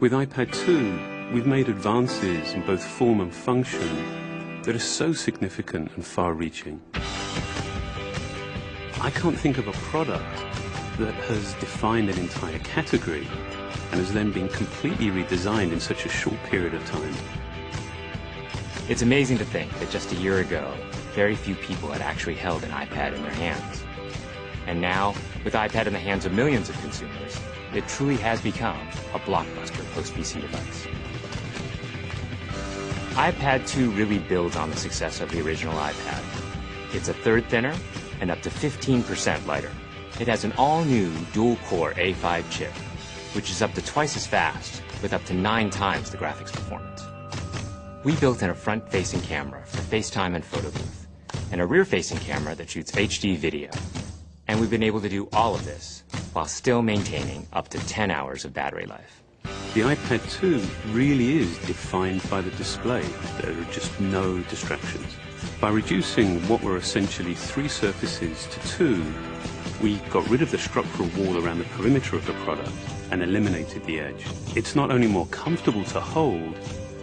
With iPad 2, we've made advances in both form and function that are so significant and far-reaching. I can't think of a product that has defined an entire category and has then been completely redesigned in such a short period of time. It's amazing to think that just a year ago, very few people had actually held an iPad in their hands. And now, with iPad in the hands of millions of consumers, it truly has become a blockbuster post-PC device. iPad 2 really builds on the success of the original iPad. It's a third thinner and up to 15% lighter. It has an all-new dual-core A5 chip, which is up to twice as fast, with up to 9 times the graphics performance. We built in a front-facing camera for FaceTime and photo booth, and a rear-facing camera that shoots HD video. And we've been able to do all of this while still maintaining up to 10 hours of battery life. The iPad 2 really is defined by the display. There are just no distractions. By reducing what were essentially 3 surfaces to 2, we got rid of the structural wall around the perimeter of the product and eliminated the edge. It's not only more comfortable to hold,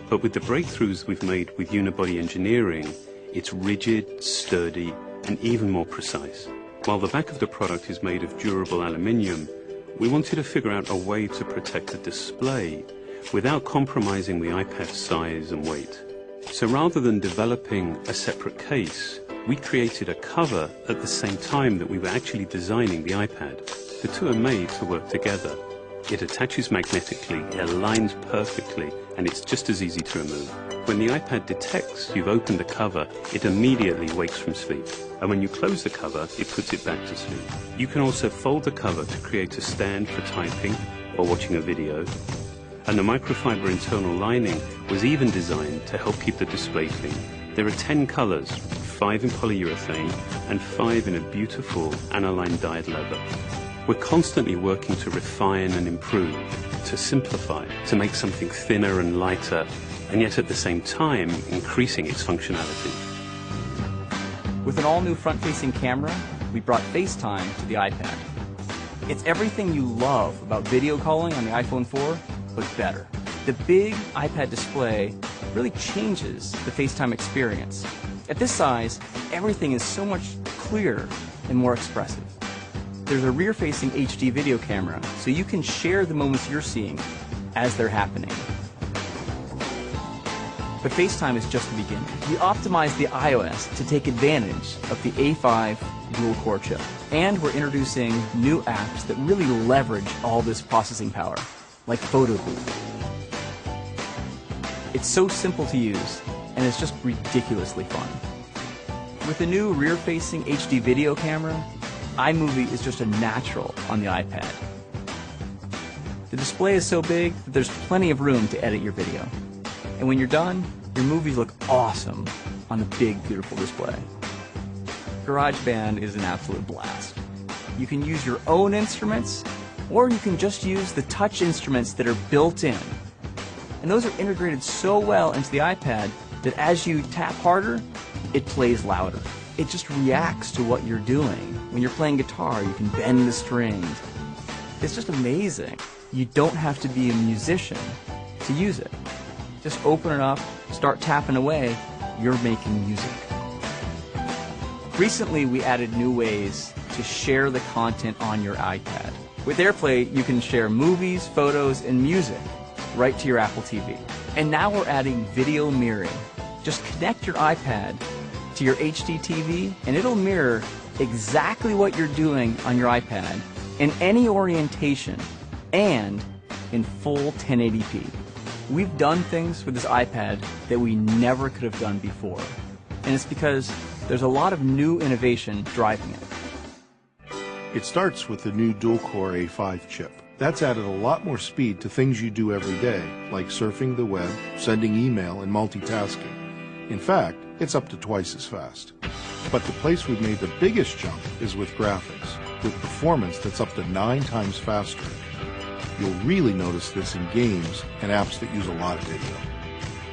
but with the breakthroughs we've made with unibody engineering, it's rigid, sturdy, and even more precise. While the back of the product is made of durable aluminium, we wanted to figure out a way to protect the display without compromising the iPad's size and weight. So rather than developing a separate case, we created a cover at the same time that we were actually designing the iPad. The two are made to work together. It attaches magnetically, it aligns perfectly, and it's just as easy to remove. When the iPad detects you've opened the cover, it immediately wakes from sleep. And when you close the cover, it puts it back to sleep. You can also fold the cover to create a stand for typing or watching a video. And the microfiber internal lining was even designed to help keep the display clean. There are 10 colors, 5 in polyurethane and 5 in a beautiful aniline dyed leather. We're constantly working to refine and improve, to simplify, to make something thinner and lighter, and yet at the same time increasing its functionality. With an all-new front-facing camera, we brought FaceTime to the iPad. It's everything you love about video calling on the iPhone 4, but better. The big iPad display really changes the FaceTime experience. At this size, everything is so much clearer and more expressive. There's a rear-facing HD video camera, so you can share the moments you're seeing as they're happening. But FaceTime is just the beginning. We optimized the iOS to take advantage of the A5 dual-core chip. And we're introducing new apps that really leverage all this processing power, like Photo Booth. It's so simple to use, and it's just ridiculously fun. With the new rear-facing HD video camera, iMovie is just a natural on the iPad. The display is so big that there's plenty of room to edit your video. And when you're done, your movies look awesome on the big, beautiful display. GarageBand is an absolute blast. You can use your own instruments, or you can just use the touch instruments that are built in. And those are integrated so well into the iPad that as you tap harder, it plays louder. It just reacts to what you're doing. When you're playing guitar, you can bend the strings. It's just amazing. You don't have to be a musician to use it. Just open it up, start tapping away, you're making music. Recently, we added new ways to share the content on your iPad. With AirPlay, you can share movies, photos, and music right to your Apple TV. And now we're adding video mirroring. Just connect your iPad to your HD TV, and it'll mirror exactly what you're doing on your iPad in any orientation and in full 1080p. We've done things with this iPad that we never could have done before, and it's because there's a lot of new innovation driving it. It starts with the new dual-core A5 chip. That's added a lot more speed to things you do every day, like surfing the web, sending email, and multitasking. In fact, it's up to twice as fast. But the place we've made the biggest jump is with graphics, with performance that's up to 9 times faster. You'll really notice this in games and apps that use a lot of video.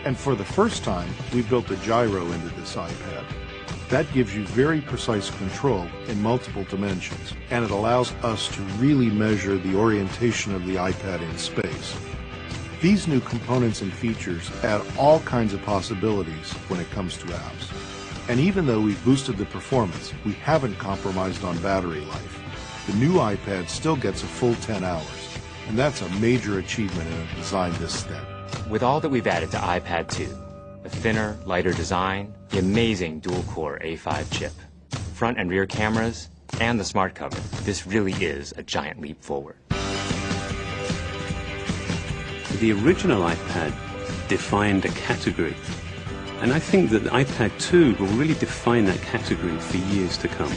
And for the first time, we've built a gyro into this iPad. That gives you very precise control in multiple dimensions, and it allows us to really measure the orientation of the iPad in space. These new components and features add all kinds of possibilities when it comes to apps. And even though we've boosted the performance, we haven't compromised on battery life. The new iPad still gets a full 10 hours, and that's a major achievement in a design this thin. With all that we've added to iPad 2, the thinner, lighter design, the amazing dual-core A5 chip, front and rear cameras, and the smart cover, this really is a giant leap forward. The original iPad defined a category, and I think that the iPad 2 will really define that category for years to come.